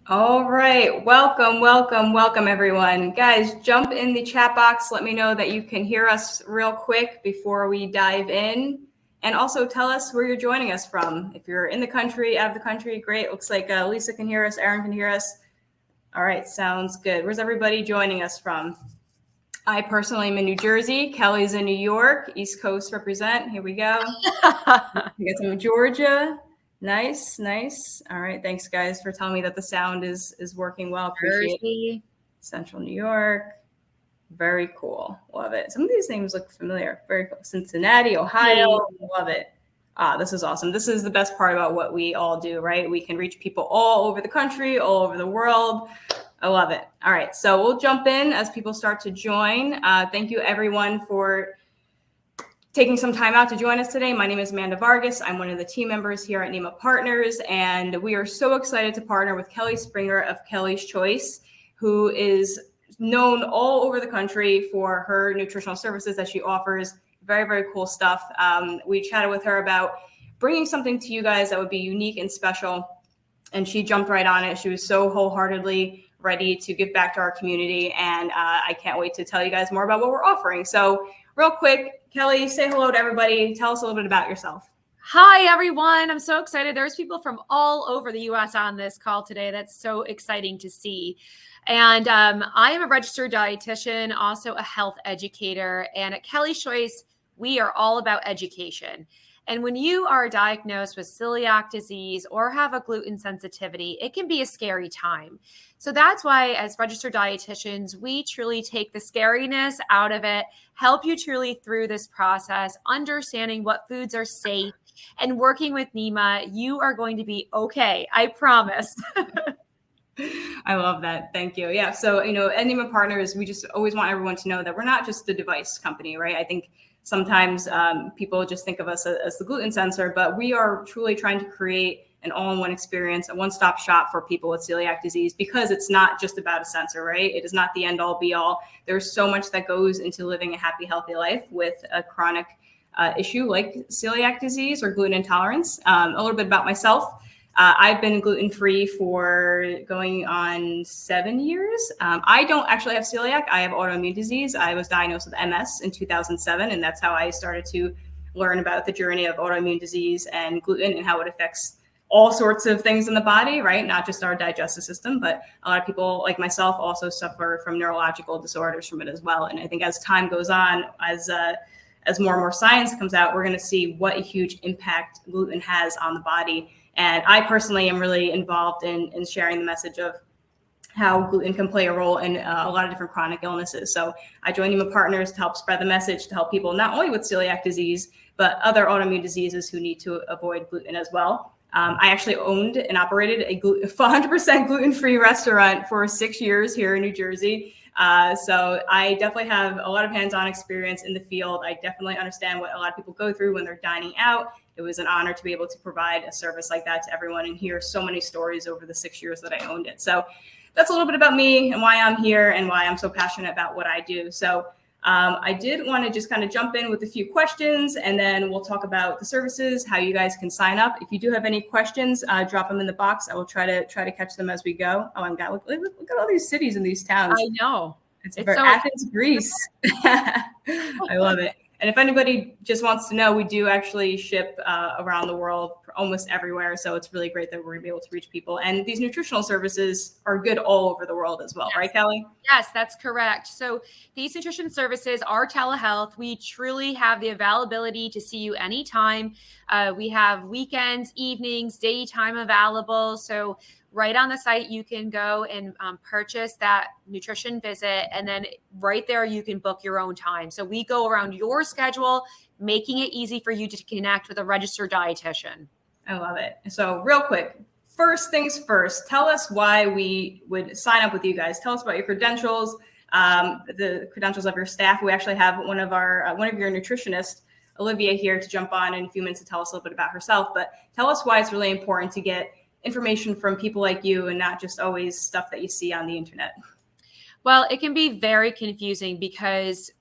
All right. Welcome, everyone. Guys, jump in the chat box. Let me know that you can hear us real quick before we dive in. And also tell us where you're joining us from. If you're in the country, out of the country, great. Looks like Lisa can hear us. Aaron can hear us. All right. Sounds good. Where's everybody joining us from? I personally am in New Jersey. Kelly's in New York. East Coast represent. Here we go. We got some Georgia. Nice. All right. Thanks, guys, for telling me that the sound is working well. Appreciate it. Central New York. Very cool. Love it. Some of these names look familiar. Very cool. Cincinnati, Ohio. Love it. This is awesome. This is the best part about what we all do, right? We can reach people all over the country, all over the world. I love it. All right. So we'll jump in as people start to join. Thank you, everyone, for taking some time out to join us today. My name is Amanda Vargas. I'm one of the team members here at NIMA Partners, and we are so excited to partner with Kelly Springer of Kelly's Choice, who is known all over the country for her nutritional services that she offers. Very, very cool stuff. We chatted with her about bringing something to you guys that would be unique and special, and she jumped right on it. She was so wholeheartedly ready to give back to our community, and I can't wait to tell you guys more about what we're offering. So real quick, Kelly, say hello to everybody. Tell us a little bit about yourself. Hi, everyone. I'm so excited. There's people from all over the U.S. on this call today. That's so exciting to see. And I am a registered dietitian, also a health educator. And at Kelly's Choice, we are all about education. And when you are diagnosed with celiac disease or have a gluten sensitivity, it can be a scary time. So that's why, as registered dietitians, we truly take the scariness out of it, help you truly through this process, understanding what foods are safe, and working with NIMA, you are going to be okay. I promise. I love that. Thank you. Yeah. So, at NIMA Partners, we just always want everyone to know that we're not just the device company, right? I think sometimes people just think of us as the gluten sensor, but we are truly trying to create an all-in-one experience, a one-stop shop for people with celiac disease, because it's not just about a sensor, right? It is not the end-all be-all. There's so much that goes into living a happy, healthy life with a chronic issue like celiac disease or gluten intolerance. A little bit about myself. I've been gluten-free for going on 7 years. I don't actually have celiac. I have autoimmune disease. I was diagnosed with MS in 2007, and that's how I started to learn about the journey of autoimmune disease and gluten and how it affects all sorts of things in the body, right? Not just our digestive system, but a lot of people like myself also suffer from neurological disorders from it as well. And I think as time goes on, as more and more science comes out, we're going to see what a huge impact gluten has on the body. And I personally am really involved in sharing the message of how gluten can play a role in a lot of different chronic illnesses. So I joined NIMA Partners to help spread the message, to help people not only with celiac disease, but other autoimmune diseases who need to avoid gluten as well. I actually owned and operated a 100% gluten-free restaurant for 6 years here in New Jersey. So I definitely have a lot of hands-on experience in the field. I definitely understand what a lot of people go through when they're dining out. It was an honor to be able to provide a service like that to everyone and hear so many stories over the 6 years that I owned it. So that's a little bit about me and why I'm here and why I'm so passionate about what I do. So I did want to just kind of jump in with a few questions, and then we'll talk about the services, how you guys can sign up. If you do have any questions, drop them in the box. I will try to catch them as we go. Oh, and God, look at all these cities and these towns. I know. It's so Athens, Greece. I love it. And if anybody just wants to know, we do actually ship around the world, almost everywhere. So it's really great that we're going to be able to reach people. And these nutritional services are good all over the world as well. Yes. Right, Kelly? Yes, that's correct. So these nutrition services are telehealth. We truly have the availability to see you anytime. We have weekends, evenings, daytime available. So right on the site, you can go and purchase that nutrition visit. And then right there, you can book your own time. So we go around your schedule, making it easy for you to connect with a registered dietitian. I love it. So real quick, first things first, tell us why we would sign up with you guys. Tell us about your credentials, the credentials of your staff. We actually have one of your nutritionists, Olivia, here to jump on in a few minutes to tell us a little bit about herself. But tell us why it's really important to get information from people like you and not just always stuff that you see on the internet. Well, it can be very confusing because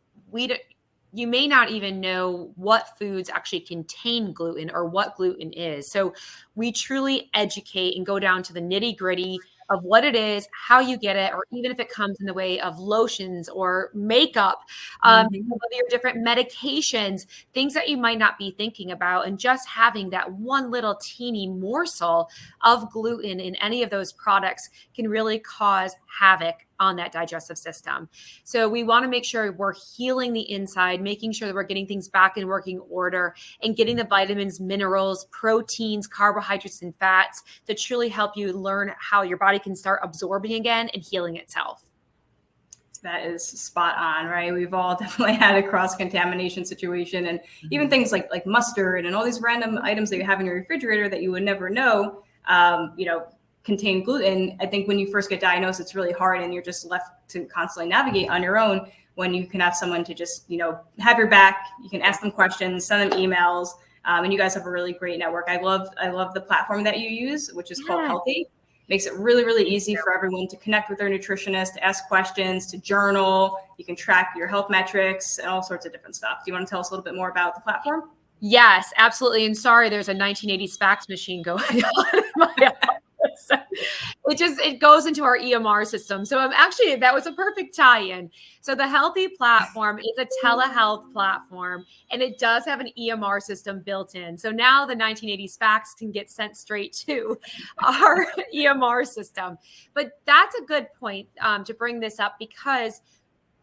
you may not even know what foods actually contain gluten or what gluten is. So we truly educate and go down to the nitty gritty. of what it is, how you get it, or even if it comes in the way of lotions or makeup, Mhm. of your different medications, things that you might not be thinking about. And just having that one little teeny morsel of gluten in any of those products can really cause havoc on that digestive system. So we want to make sure we're healing the inside, making sure that we're getting things back in working order and getting the vitamins, minerals, proteins, carbohydrates, and fats to truly help you learn how your body can start absorbing again and healing itself. That is spot on, right? We've all definitely had a cross-contamination situation, and even things like mustard and all these random items that you have in your refrigerator that you would never know, contain gluten. I think when you first get diagnosed, it's really hard, and you're just left to constantly navigate on your own. When you can have someone to just have your back, you can ask them questions, send them emails, and you guys have a really great network. I love the platform that you use, which is called Healthy. Makes it really, really easy for everyone to connect with their nutritionist, to ask questions, to journal. You can track your health metrics and all sorts of different stuff. Do you want to tell us a little bit more about the platform? Yes, absolutely. And sorry, there's a 1980s fax machine going on in my office. It goes into our EMR system. So that was a perfect tie-in. So the Healthy platform is a telehealth platform, and it does have an EMR system built in. So now the 1980s fax can get sent straight to our EMR system. But that's a good point to bring this up, because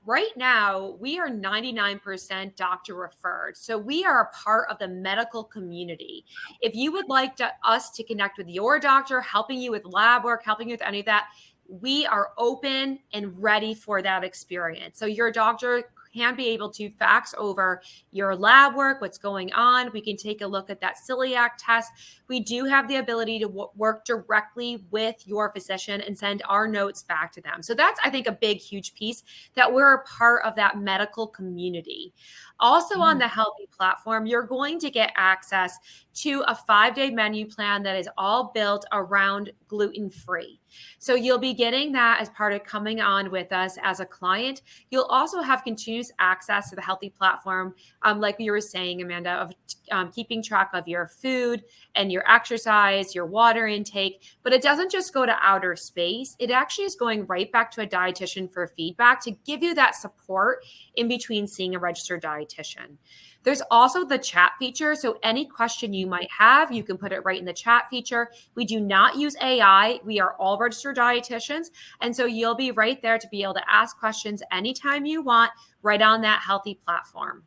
right now, we are 99% doctor referred. So we are a part of the medical community. If you would like us to connect with your doctor, helping you with lab work, helping you with any of that, we are open and ready for that experience. So your doctor can be able to fax over your lab work, what's going on. We can take a look at that celiac test. We do have the ability to work directly with your physician and send our notes back to them. So that's, I think, a big, huge piece, that we're a part of that medical community. Also on the Healthy platform, you're going to get access to a 5-day menu plan that is all built around gluten-free. So you'll be getting that as part of coming on with us as a client. You'll also have continuous access to the Healthy platform, like you were saying, Amanda, of keeping track of your food and your exercise, your water intake. But it doesn't just go to outer space. It actually is going right back to a dietitian for feedback to give you that support in between seeing a registered dietitian. There's also the chat feature. So any question you might have, you can put it right in the chat feature. We do not use AI. We are all registered dietitians. And so you'll be right there to be able to ask questions anytime you want, right on that Healthy platform.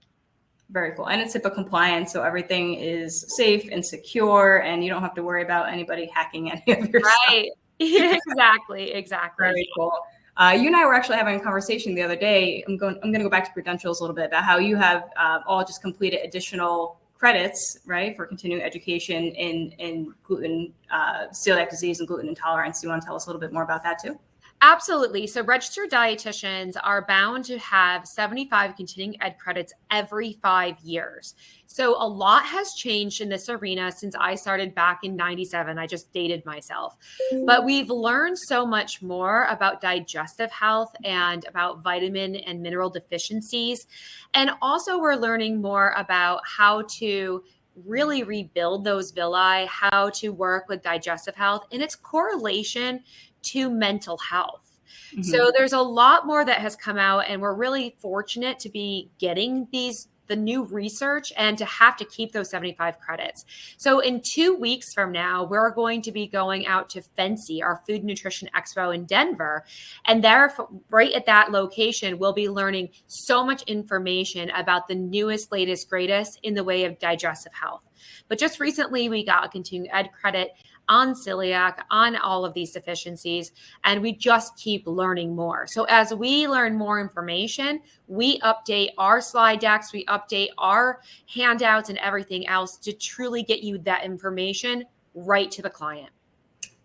Very cool. And it's HIPAA compliant, so everything is safe and secure, and you don't have to worry about anybody hacking any of your stuff. Right. Exactly. Very cool. You and I were actually having a conversation the other day. I'm going to go back to credentials a little bit about how you have all just completed additional credits, right, for continuing education in gluten, celiac disease and gluten intolerance. Do you want to tell us a little bit more about that too? Absolutely. So registered dietitians are bound to have 75 continuing ed credits every 5 years. So a lot has changed in this arena since I started back in 97. I just dated myself. But we've learned so much more about digestive health and about vitamin and mineral deficiencies. And also we're learning more about how to really rebuild those villi, how to work with digestive health and its correlation to mental health. Mm-hmm. So there's a lot more that has come out, and we're really fortunate to be getting the new research and to have to keep those 75 credits. So in 2 weeks from now, we're going to be going out to FNCE, our Food Nutrition Expo in Denver. And there, right at that location, we'll be learning so much information about the newest, latest, greatest in the way of digestive health. But just recently, we got a continuing ed credit on celiac, on all of these deficiencies, and we just keep learning more. So as we learn more information, we update our slide decks, we update our handouts and everything else to truly get you that information right to the client.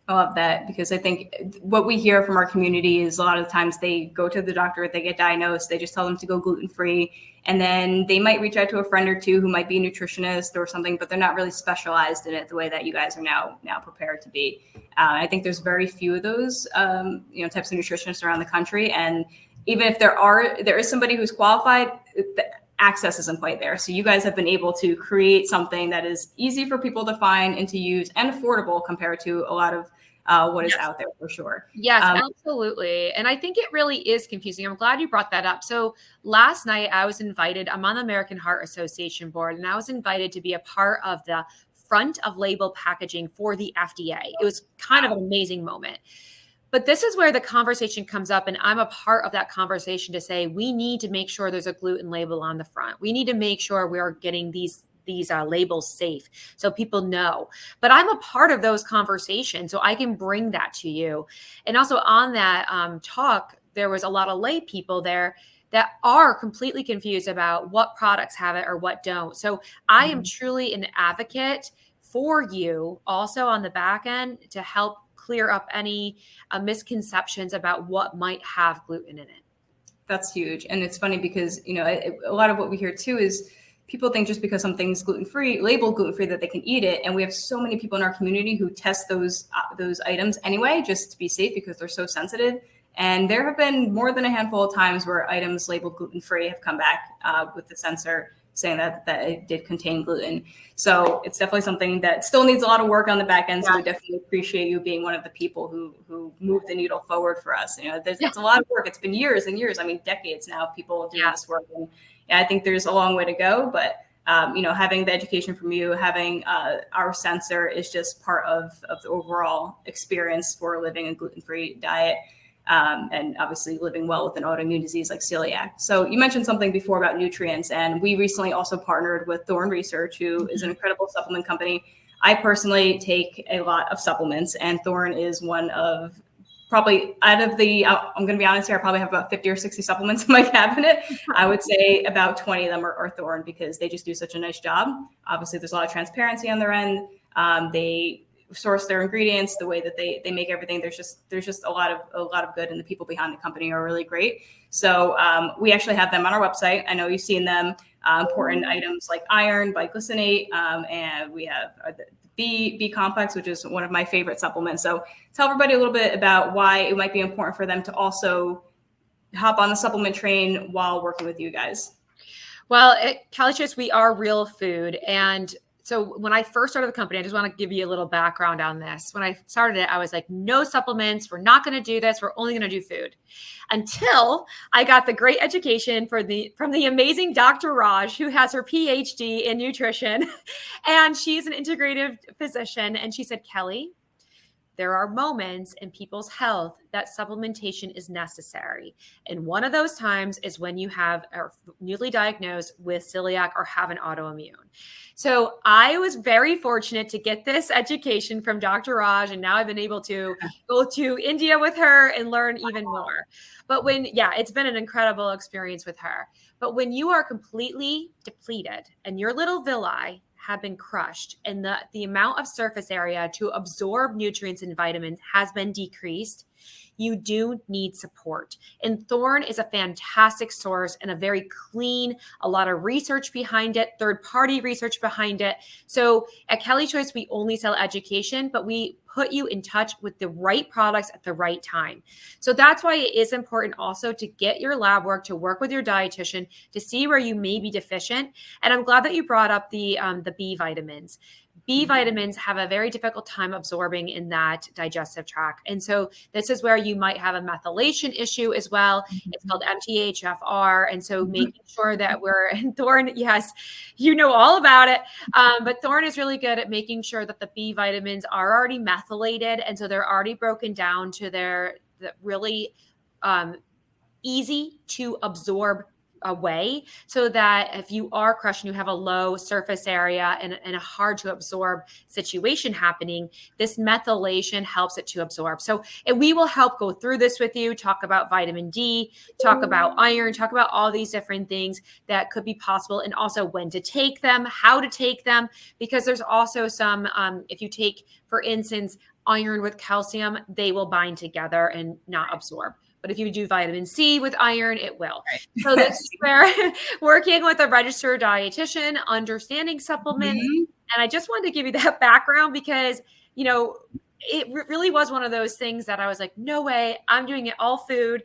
I love that, because I think what we hear from our community is a lot of the times they go to the doctor, they get diagnosed, they just tell them to go gluten-free. And then they might reach out to a friend or two who might be a nutritionist or something, but they're not really specialized in it the way that you guys are now prepared to be. I think there's very few of those, types of nutritionists around the country. And even if there is somebody who's qualified, the access isn't quite there. So you guys have been able to create something that is easy for people to find and to use and affordable compared to a lot of what is Yes. out there for sure. Yes, absolutely. And I think it really is confusing. I'm glad you brought that up. So last night I was invited, I'm on the American Heart Association board, and I was invited to be a part of the front of label packaging for the FDA. It was kind of an amazing moment. But this is where the conversation comes up, and I'm a part of that conversation to say we need to make sure there's a gluten label on the front. We need to make sure we are getting these labels safe so people know. But I'm a part of those conversations, so I can bring that to you. And also on that talk, there was a lot of lay people there that are completely confused about what products have it or what don't. So I am truly an advocate for you also on the back end to help clear up any misconceptions about what might have gluten in it. That's huge. And it's funny because, a lot of what we hear too is people think just because something's gluten-free, labeled gluten-free, that they can eat it. And we have so many people in our community who test those items anyway, just to be safe because they're so sensitive. And there have been more than a handful of times where items labeled gluten-free have come back with the sensor saying that it did contain gluten. So it's definitely something that still needs a lot of work on the back end. So we definitely appreciate you being one of the people who moved the needle forward for us. It's a lot of work. It's been years and years. I mean, decades now of people doing this work. And I think there's a long way to go, but having the education from you, having our sensor is just part of the overall experience for living a gluten-free diet. And obviously living well with an autoimmune disease like celiac. So you mentioned something before about nutrients, and we recently also partnered with Thorne Research, who is an incredible supplement company. I personally take a lot of supplements, and Thorne is one of probably out of the, I'm going to be honest here, I probably have about 50 or 60 supplements in my cabinet. I would say about 20 of them are Thorne because they just do such a nice job. Obviously, there's a lot of transparency on their end. They source their ingredients, the way that they make everything. There's just a lot of good, and the people behind the company are really great. So we actually have them on our website. I know you've seen them. Important items like iron, biglycinate, and we have the B complex, which is one of my favorite supplements. So tell everybody a little bit about why it might be important for them to also hop on the supplement train while working with you guys. Well, at Cali Choice, we are real food. And so when I first started the company, I just want to give you a little background on this. When I started it, I was like, no supplements. We're not going to do this. We're only going to do food. Until I got the great education from the amazing Dr. Raj, who has her PhD in nutrition. And she's an integrative physician. And she said, Kelly, there are moments in people's health that supplementation is necessary. And one of those times is when you are newly diagnosed with celiac or have an autoimmune. So I was very fortunate to get this education from Dr. Raj, and now I've been able to go to India with her and learn even more. But it's been an incredible experience with her. But when you are completely depleted and your little villi have been crushed and the amount of surface area to absorb nutrients and vitamins has been decreased, you do need support. And Thorne is a fantastic source and a very clean, a lot of research behind it, third-party research behind it. So at Cali Choice, we only sell education, but we put you in touch with the right products at the right time. So that's why it is important also to get your lab work, to work with your dietitian, to see where you may be deficient. And I'm glad that you brought up the B vitamins. B vitamins have a very difficult time absorbing in that digestive tract. And so this is where you might have a methylation issue as well. It's called MTHFR. And so making sure that we're in Thorne, yes, you know all about it. But Thorne is really good at making sure that the B vitamins are already methylated. And so they're already broken down to the really easy to absorb away, so that if you are crushed and you have a low surface area and a hard to absorb situation happening, this methylation helps it to absorb. So we will help go through this with you, talk about vitamin D, talk about iron, talk about all these different things that could be possible, and also when to take them, how to take them, because there's also some, if you take, for instance, iron with calcium, they will bind together and not absorb. But if you do vitamin C with iron, it will. Right. So this is where working with a registered dietitian, understanding supplements. And I just wanted to give you that background because, it really was one of those things that I was like, no way, I'm doing it all food.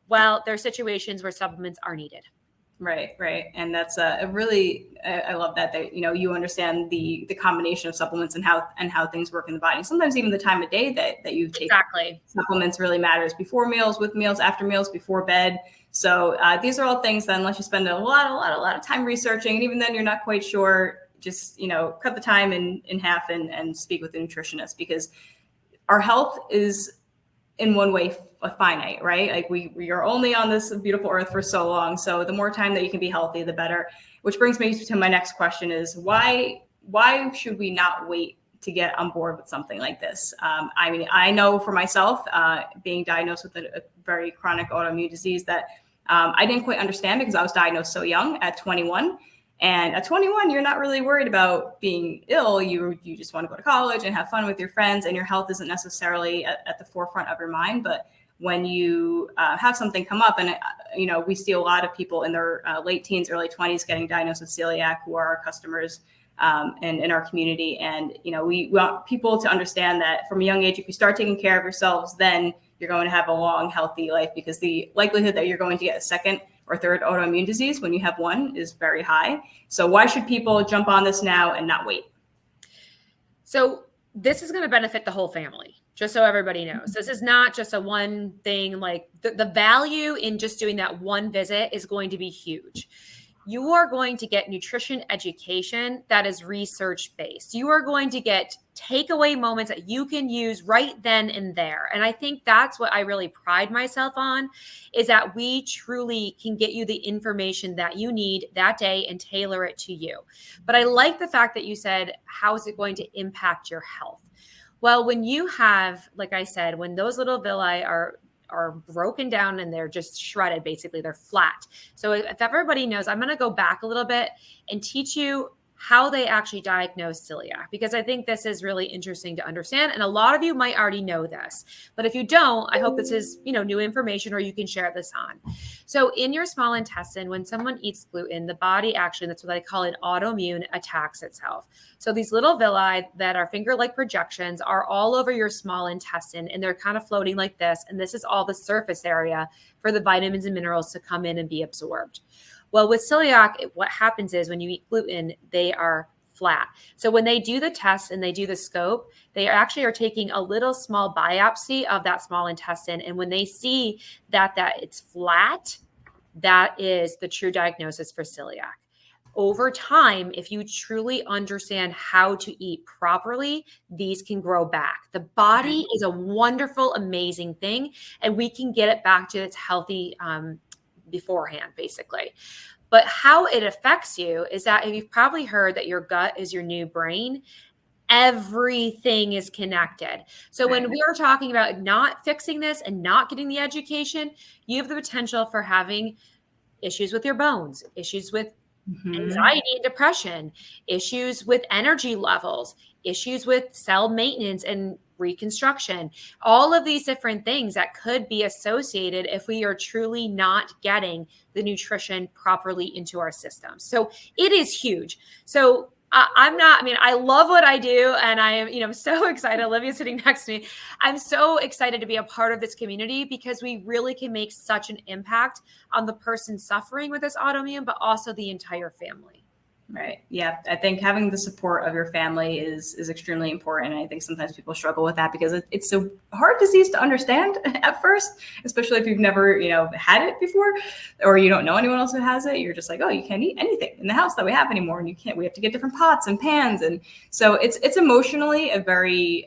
Well, there are situations where supplements are needed. Right. And that's a really, I love that, you understand the combination of supplements and how things work in the body. Sometimes even the time of day that you take Exactly. supplements really matters, before meals, with meals, after meals, before bed. So these are all things that, unless you spend a lot of time researching, and even then you're not quite sure, just, cut the time in half and speak with a nutritionist, because our health is in one way finite, right? Like we are only on this beautiful earth for so long. So the more time that you can be healthy, the better. Which brings me to my next question: is why should we not wait to get on board with something like this? I mean, I know for myself, being diagnosed with a very chronic autoimmune disease, that I didn't quite understand, because I was diagnosed so young at 21. And at 21, you're not really worried about being ill. You just want to go to college and have fun with your friends, and your health isn't necessarily at the forefront of your mind. But when you have something come up, and we see a lot of people in their late teens, early 20s getting diagnosed with celiac, who are our customers and in our community. And we want people to understand that from a young age, if you start taking care of yourselves, then you're going to have a long, healthy life, because the likelihood that you're going to get a second or third autoimmune disease when you have one is very high. So why should people jump on this now and not wait? So this is going to benefit the whole family, just so everybody knows. This is not just a one thing. Like the value in just doing that one visit is going to be huge. You are going to get nutrition education that is research based. You are going to get takeaway moments that you can use right then and there. And I think that's what I really pride myself on, is that we truly can get you the information that you need that day and tailor it to you. But I like the fact that you said, how is it going to impact your health? Well, when you have, like I said, when those little villi are broken down and they're just shredded, basically they're flat. So if everybody knows, I'm going to go back a little bit and teach you how they actually diagnose celiac, because I think this is really interesting to understand. And a lot of you might already know this, but if you don't, I hope this is, new information, or you can share this on. So in your small intestine, when someone eats gluten, the body actually, that's what I call it, autoimmune, attacks itself. So these little villi that are finger-like projections are all over your small intestine, and they're kind of floating like this. And this is all the surface area for the vitamins and minerals to come in and be absorbed. Well, with celiac, what happens is when you eat gluten, they are flat. So when they do the test and they do the scope, they actually are taking a little small biopsy of that small intestine. And when they see that it's flat, that is the true diagnosis for celiac. Over time, if you truly understand how to eat properly, these can grow back. The body is a wonderful, amazing thing, and we can get it back to its healthy beforehand, basically. But how it affects you is that, if you've probably heard that your gut is your new brain, everything is connected. So when we are talking about not fixing this and not getting the education, you have the potential for having issues with your bones, issues with anxiety and depression, issues with energy levels, issues with cell maintenance and reconstruction, all of these different things that could be associated if we are truly not getting the nutrition properly into our system. So it is huge. So I love what I do, and I am, so excited. Olivia's sitting next to me. I'm so excited to be a part of this community, because we really can make such an impact on the person suffering with this autoimmune, but also the entire family. Right. Yeah. I think having the support of your family is extremely important. And I think sometimes people struggle with that, because it's a hard disease to understand at first, especially if you've never, had it before, or you don't know anyone else who has it. You're just like, oh, you can't eat anything in the house that we have anymore. And we have to get different pots and pans. And so it's emotionally a very,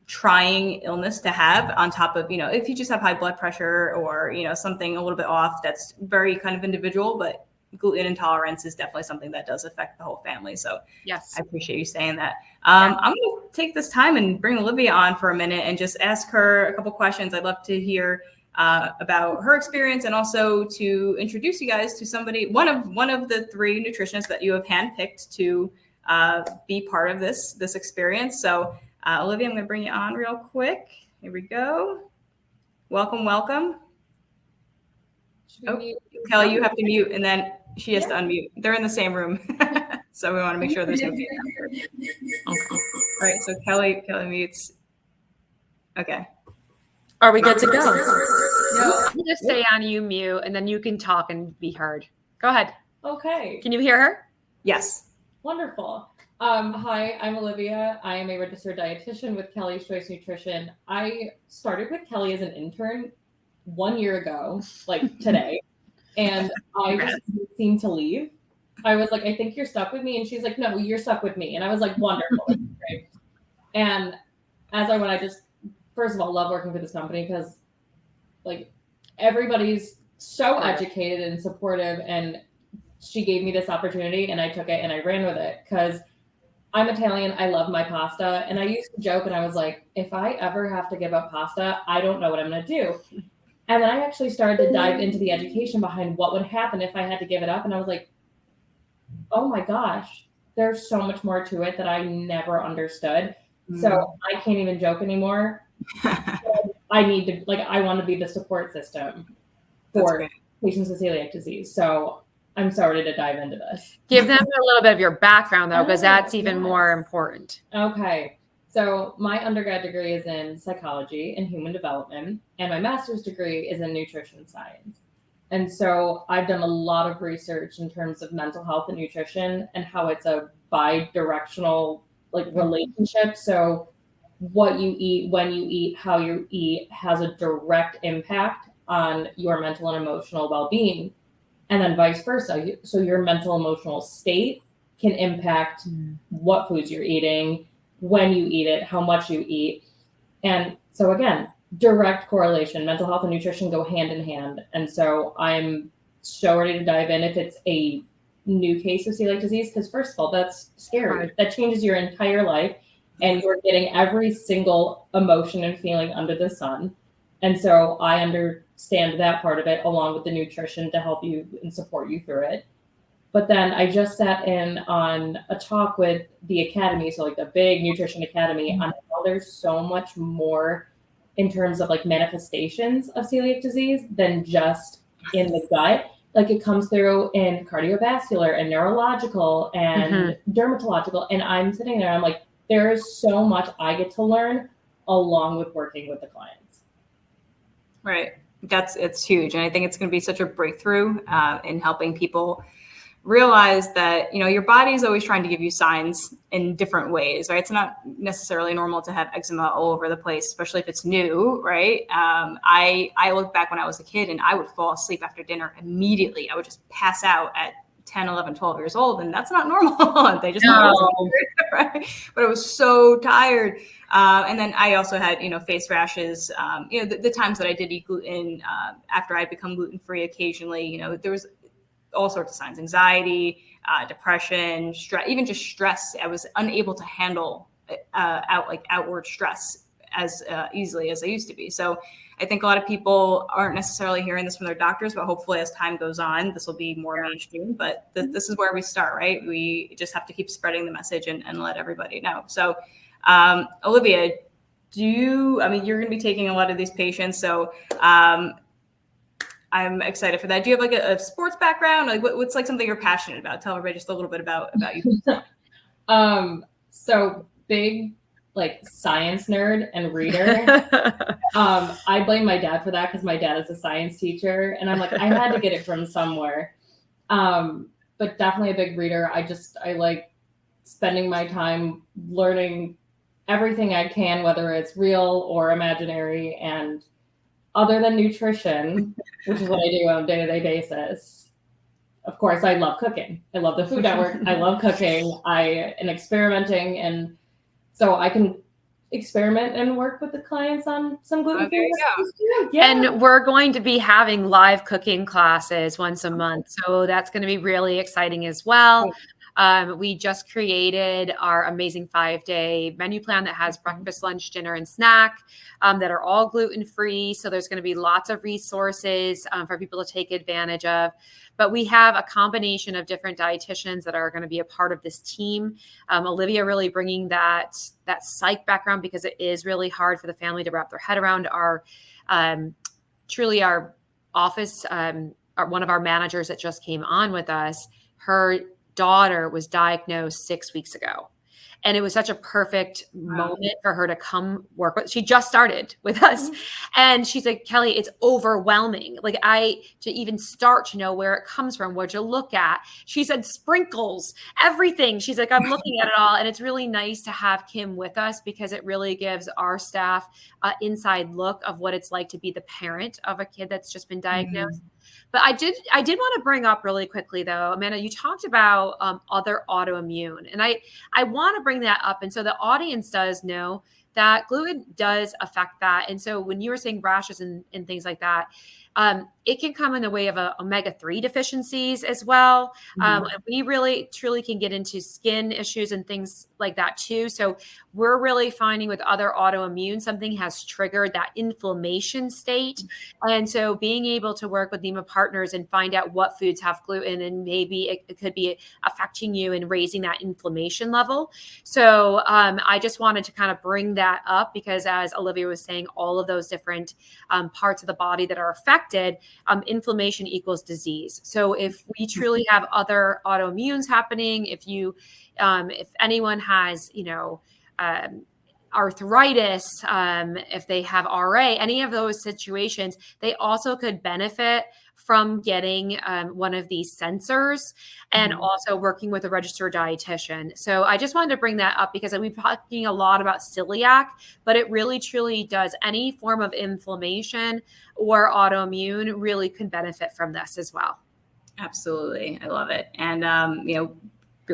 trying illness to have, on top of, if you just have high blood pressure, or, something a little bit off, that's very kind of individual. But gluten intolerance is definitely something that does affect the whole family. So yes, I appreciate you saying that. I'm going to take this time and bring Olivia on for a minute and just ask her a couple questions. I'd love to hear about her experience, and also to introduce you guys to somebody, one of the three nutritionists that you have handpicked to be part of this experience. So Olivia, I'm going to bring you on real quick. Here we go. Welcome. Oh, Kelly, you have to mute, and then she has to unmute. They're in the same room. So we want to make sure there's no feedback. All right, so Kelly mutes. Okay. Are we good to go? No, you just stay on you mute, and then you can talk and be heard. Go ahead. Okay. Can you hear her? Yes. Wonderful. Hi, I'm Olivia. I am a registered dietitian with Kelly's Choice Nutrition. I started with Kelly as an intern 1 year ago, like today, and I just didn't seem to leave. I was like, I think you're stuck with me. And she's like, no, you're stuck with me. And I was like, wonderful. This is great. And as I went, I just, first of all, love working for this company because like everybody's so educated and supportive, and she gave me this opportunity and I took it and I ran with it because I'm Italian. I love my pasta. And I used to joke and I was like, if I ever have to give up pasta, I don't know what I'm going to do. And then I actually started to dive into the education behind what would happen if I had to give it up. And I was like, oh my gosh, there's so much more to it that I never understood. So I can't even joke anymore. I need to, like, I want to be the support system for patients with celiac disease. So I'm so ready to dive into this. Give them a little bit of your background, though, because that's even more important. Okay. So my undergrad degree is in psychology and human development, and my master's degree is in nutrition science. And so I've done a lot of research in terms of mental health and nutrition and how it's a bi-directional like relationship. So what you eat, when you eat, how you eat has a direct impact on your mental and emotional well-being, and then vice versa. So your mental emotional state can impact what foods you're eating, when you eat it, how much you eat. And so again, direct correlation. Mental health and nutrition go hand in hand. And so I'm so ready to dive in if it's a new case of celiac disease, because first of all, that's scary. Right. That changes your entire life, and you're getting every single emotion and feeling under the sun. And so I understand that part of it, along with the nutrition to help you and support you through it. But then I just sat in on a talk with the academy, so like the big nutrition academy, on how there's so much more in terms of like manifestations of celiac disease than just in the gut. Like it comes through in cardiovascular and neurological and dermatological. And I'm sitting there, I'm like, there is so much I get to learn along with working with the clients. Right. It's huge. And I think it's going to be such a breakthrough in helping people realize that, your body is always trying to give you signs in different ways, right? It's not necessarily normal to have eczema all over the place, especially if it's new, right? I look back when I was a kid and I would fall asleep after dinner immediately. I would just pass out at 10, 11, 12 years old, and that's not normal. They just right? But I was so tired. And then I also had, face rashes. The times that I did eat gluten after I become gluten-free occasionally, there was all sorts of signs: anxiety, depression, stress, even just stress. I was unable to handle outward stress as easily as I used to be. So I think a lot of people aren't necessarily hearing this from their doctors, but hopefully as time goes on, this will be more mainstream. But this is where we start, right? We just have to keep spreading the message and let everybody know. So Olivia, you're going to be taking a lot of these patients. So I'm excited for that. Do you have like a sports background? Like what's like something you're passionate about? Tell everybody just a little bit about you. So big like science nerd and reader. I blame my dad for that because my dad is a science teacher, and I'm like, I had to get it from somewhere. But definitely a big reader. I like spending my time learning everything I can, whether it's real or imaginary. And other than nutrition, which is what I do on a day-to-day basis, of course, I love cooking. I love the Food Network. I love cooking. I am experimenting, and so I can experiment and work with the clients on some gluten-free recipes. Yeah. And we're going to be having live cooking classes once a month, so that's going to be really exciting as well. We just created our amazing 5-day menu plan that has breakfast, lunch, dinner, and snack that are all gluten-free. So there's going to be lots of resources for people to take advantage of. But we have a combination of different dietitians that are going to be a part of this team. Olivia really bringing that psych background, because it is really hard for the family to wrap their head around. Our office, one of our managers that just came on with us, her daughter was diagnosed 6 weeks ago. And it was such a perfect moment for her to come work with. She just started with us. And she's like, Kelly, it's overwhelming. Like to even start to know where it comes from, what to look at. She said sprinkles, everything. She's like, I'm looking at it all. And it's really nice to have Kim with us because it really gives our staff an inside look of what it's like to be the parent of a kid that's just been diagnosed. But I did want to bring up really quickly though, Amanda, you talked about other autoimmune, and I want to bring that up. And so the audience does know that gluten does affect that. And so when you were saying rashes and things like that, it can come in the way of omega-3 deficiencies as well. We really truly can get into skin issues and things like that too. So we're really finding with other autoimmune, something has triggered that inflammation state. And so being able to work with NIMA partners and find out what foods have gluten, and maybe it could be affecting you and raising that inflammation level. So I just wanted to kind of bring that up because as Olivia was saying, all of those different parts of the body that are affected, inflammation equals disease. So if we truly have other autoimmunes happening, if anyone has, arthritis, if they have RA, any of those situations, they also could benefit from getting one of these sensors and also working with a registered dietitian. So I just wanted to bring that up because we've been talking a lot about celiac, but it really truly does. Any form of inflammation or autoimmune really can benefit from this as well. Absolutely. I love it. And,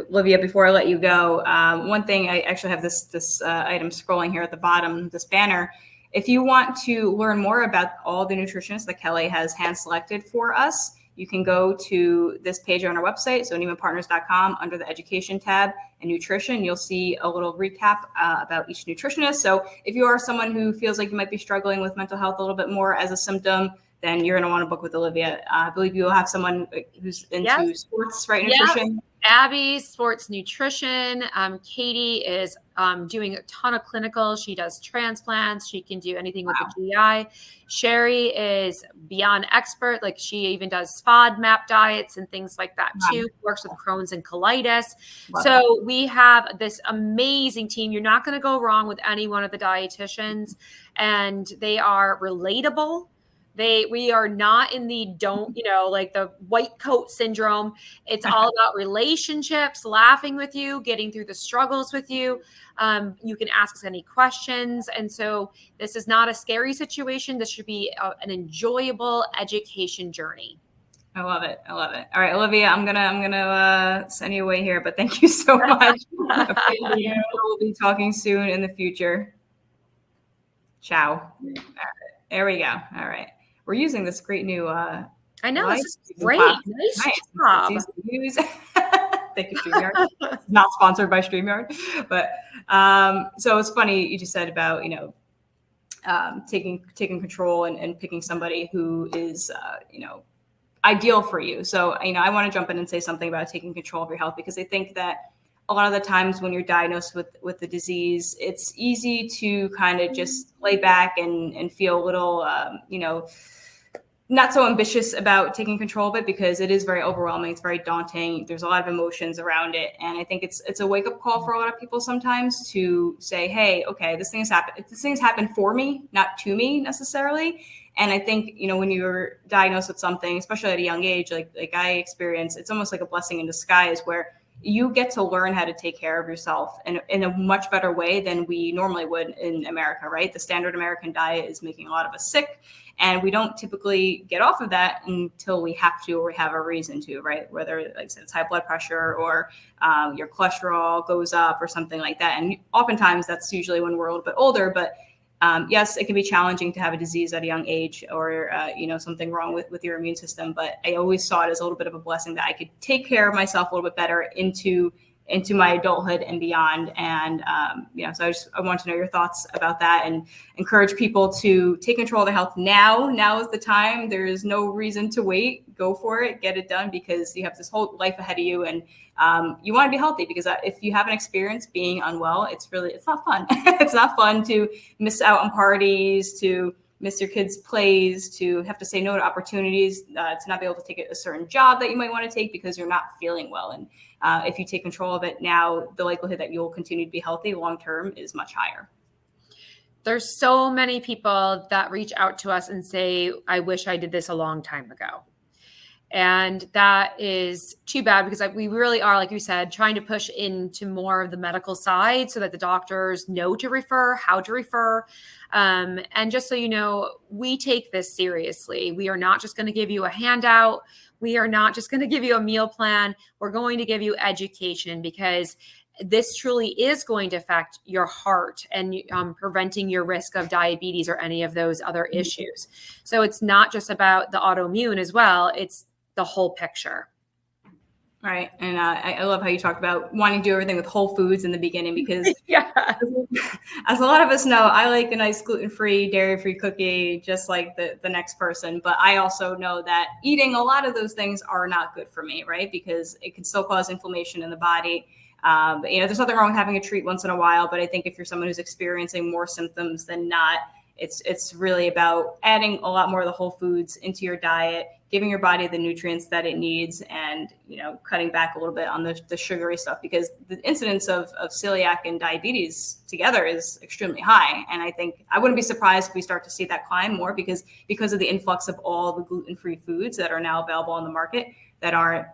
Olivia, before I let you go, one thing, I actually have this item scrolling here at the bottom, this banner. If you want to learn more about all the nutritionists that Kelly has hand selected for us, you can go to this page on our website, so nimapartners.com, under the education tab and nutrition. You'll see a little recap about each nutritionist. So if you are someone who feels like you might be struggling with mental health a little bit more as a symptom, then you're going to want to book with Olivia. I believe you will have someone who's into sports, right? Nutrition. Abby, sports nutrition. Katie is doing a ton of clinicals. She does transplants. She can do anything with the GI. Sherry is beyond expert. Like she even does FODMAP diets and things like that too. Works with Crohn's and colitis. So we have this amazing team. You're not going to go wrong with any one of the dietitians, and they are relatable. We are not in the like the white coat syndrome. It's all about relationships, laughing with you, getting through the struggles with you. You can ask us any questions. And so this is not a scary situation. This should be an enjoyable education journey. I love it. I love it. All right, Olivia, I'm gonna send you away here, but thank you so much. We'll be talking soon in the future. Ciao. All right, there we go. All right. We're using this great new I know, this is great. Nice job. Thank you, StreamYard. Not sponsored by StreamYard. But so it's funny you just said about, taking control and picking somebody who is ideal for you. So, I want to jump in and say something about taking control of your health, because I think that a lot of the times when you're diagnosed with the disease, it's easy to kind of just lay back and feel a little, not so ambitious about taking control of it, because it is very overwhelming. It's very daunting. There's a lot of emotions around it. And I think it's a wake up call for a lot of people sometimes to say, hey, okay, this thing has happened. This thing's happened for me, not to me necessarily. And I think, when you're diagnosed with something, especially at a young age, like I experienced, it's almost like a blessing in disguise, where you get to learn how to take care of yourself in a much better way than we normally would in America, right? The standard American diet is making a lot of us sick, and we don't typically get off of that until we have to, or we have a reason to, right? Whether, like I said, it's high blood pressure or your cholesterol goes up or something like that. And oftentimes that's usually when we're a little bit older, but yes, it can be challenging to have a disease at a young age, or, something wrong with your immune system. But I always saw it as a little bit of a blessing that I could take care of myself a little bit better into my adulthood and beyond. And, so I want to know your thoughts about that, and encourage people to take control of their health now. Now is the time. There is no reason to wait. Go for it, get it done, because you have this whole life ahead of you, and you want to be healthy, because if you haven't experienced being unwell, it's not fun. It's not fun to miss out on parties, to miss your kids' plays, to have to say no to opportunities, to not be able to take a certain job that you might want to take because you're not feeling well. And if you take control of it now, the likelihood that you'll continue to be healthy long-term is much higher. There's so many people that reach out to us and say, I wish I did this a long time ago. And that is too bad, because we really are, like you said, trying to push into more of the medical side so that the doctors know to refer, how to refer. And just so you know, we take this seriously. We are not just going to give you a handout. We are not just going to give you a meal plan. We're going to give you education, because this truly is going to affect your heart and preventing your risk of diabetes or any of those other issues. So it's not just about the autoimmune as well. It's the whole picture. Right. And I love how you talked about wanting to do everything with whole foods in the beginning, because yeah, as a lot of us know, I like a nice gluten-free, dairy-free cookie, just like the next person. But I also know that eating a lot of those things are not good for me, right? Because it can still cause inflammation in the body. There's nothing wrong with having a treat once in a while, but I think if you're someone who's experiencing more symptoms than not, it's really about adding a lot more of the whole foods into your diet, giving your body the nutrients that it needs, and cutting back a little bit on the sugary stuff, because the incidence of celiac and diabetes together is extremely high. And I think I wouldn't be surprised if we start to see that climb more, because of the influx of all the gluten-free foods that are now available on the market that aren't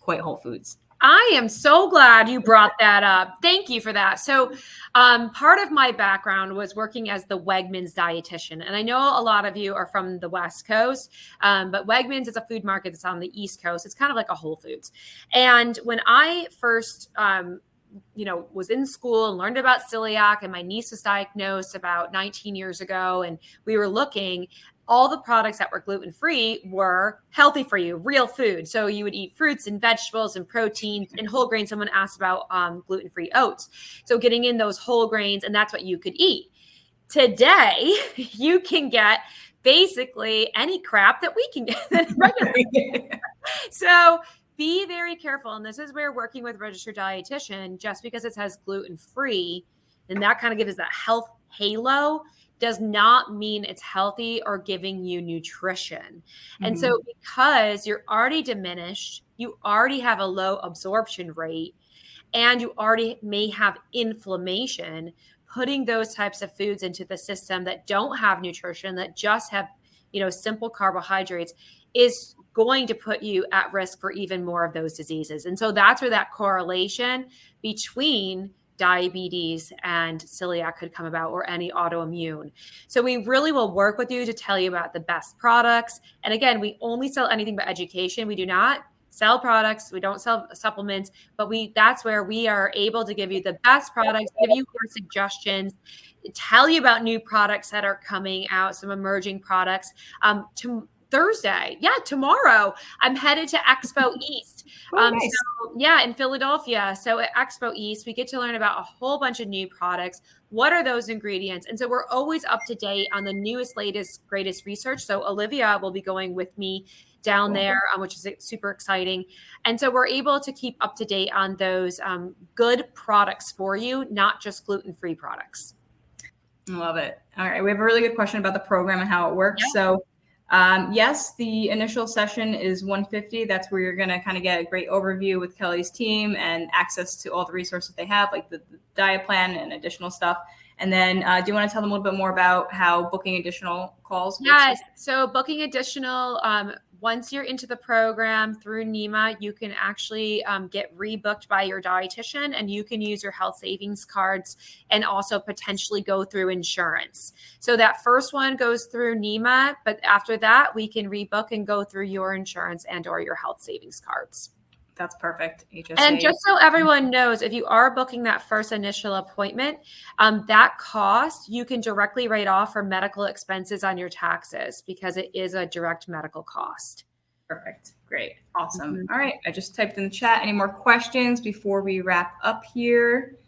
quite whole foods. I am so glad you brought that up. Thank you for that. So part of my background was working as the Wegmans dietitian. And I know a lot of you are from the West Coast, but Wegmans is a food market that's on the East Coast. It's kind of like a Whole Foods. And when I first was in school and learned about celiac, and my niece was diagnosed about 19 years ago, and we were looking, all the products that were gluten-free were healthy for you, real food. So you would eat fruits and vegetables and proteins and whole grains. Someone asked about gluten-free oats. So getting in those whole grains, and that's what you could eat. Today, you can get basically any crap that we can get. So be very careful. And this is where working with a registered dietitian, just because it says gluten-free, and that kind of gives that health halo, does not mean it's healthy or giving you nutrition. Mm-hmm. And so because you're already diminished, you already have a low absorption rate, and you already may have inflammation, putting those types of foods into the system that don't have nutrition, that just have, simple carbohydrates, is going to put you at risk for even more of those diseases. And so that's where that correlation between diabetes and celiac could come about, or any autoimmune. So we really will work with you to tell you about the best products. And again, we only sell anything but education. We do not sell products. We don't sell supplements, but that's where we are able to give you the best products, give you your suggestions, tell you about new products that are coming out, some emerging products. Thursday. Yeah, tomorrow I'm headed to Expo East. Nice. In Philadelphia. So at Expo East, we get to learn about a whole bunch of new products. What are those ingredients? And so we're always up to date on the newest, latest, greatest research. So Olivia will be going with me down there, which is super exciting. And so we're able to keep up to date on those good products for you, not just gluten-free products. Love it. All right. We have a really good question about the program and how it works. Yeah. So yes, the initial session is $150. That's where you're going to kind of get a great overview with Kelly's team and access to all the resources they have, like the diet plan and additional stuff. And then do you want to tell them a little bit more about how booking additional calls works? Yes. So booking additional, once you're into the program through NIMA, you can actually get rebooked by your dietitian, and you can use your health savings cards and also potentially go through insurance. So that first one goes through NIMA, but after that, we can rebook and go through your insurance and or your health savings cards. That's perfect. HSA. And just so everyone knows, if you are booking that first initial appointment, that cost you can directly write off for medical expenses on your taxes, because it is a direct medical cost. Perfect. Great. Awesome. Mm-hmm. All right. I just typed in the chat. Any more questions before we wrap up here?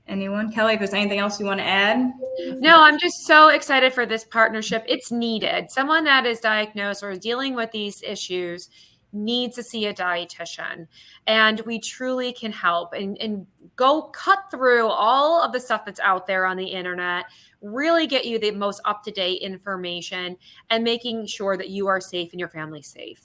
Anyone? Kelly, if there's anything else you want to add? No, I'm just so excited for this partnership. It's needed. Someone that is diagnosed or is dealing with these issues, needs to see a dietitian, and we truly can help and go cut through all of the stuff that's out there on the internet, really get you the most up-to-date information, and making sure that you are safe and your family's safe.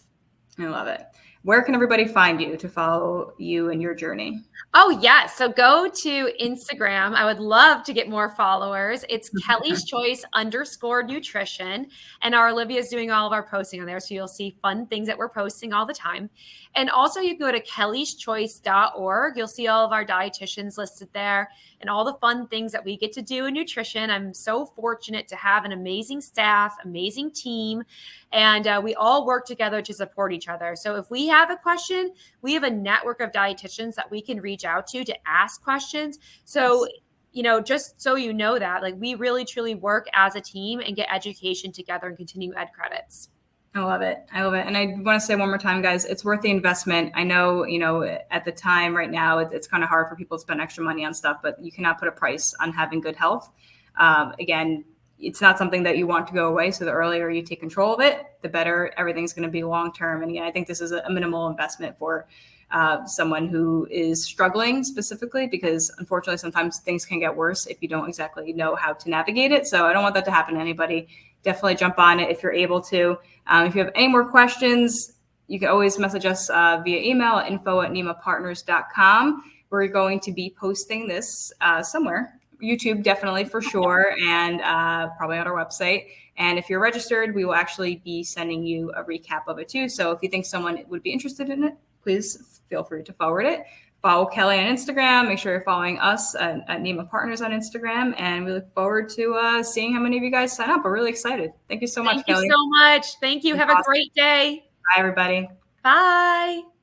I love it. Where can everybody find you to follow you and your journey? Oh, yes. So go to Instagram. I would love to get more followers. It's Kelly's Choice _nutrition. And our Olivia is doing all of our posting on there. So you'll see fun things that we're posting all the time. And also you can go to kellyschoice.org. You'll see all of our dietitians listed there and all the fun things that we get to do in nutrition. I'm so fortunate to have an amazing staff, amazing team, and we all work together to support each other. So if we have a question, we have a network of dietitians that we can reach out to ask questions. So, just so you know that, like, we really truly work as a team and get education together and continue ed credits. I love it. And I want to say one more time, guys, it's worth the investment. I know, at the time right now, it's kind of hard for people to spend extra money on stuff, but you cannot put a price on having good health. Again, it's not something that you want to go away. So the earlier you take control of it, the better everything's going to be long-term. And again, I think this is a minimal investment for someone who is struggling specifically, because unfortunately, sometimes things can get worse if you don't exactly know how to navigate it. So I don't want that to happen to anybody. Definitely jump on it if you're able to. If you have any more questions, you can always message us via email at info@nimapartners.com. We're going to be posting this somewhere. YouTube, definitely, for sure, and probably on our website. And if you're registered, we will actually be sending you a recap of it too. So if you think someone would be interested in it, please feel free to forward it. Follow Kelly on Instagram. Make sure you're following us at NIMA Partners on Instagram. And we look forward to seeing how many of you guys sign up. We're really excited. Thank you so much, Kelly. Thank you so much. Thank you. Have a great day. Bye, everybody. Bye.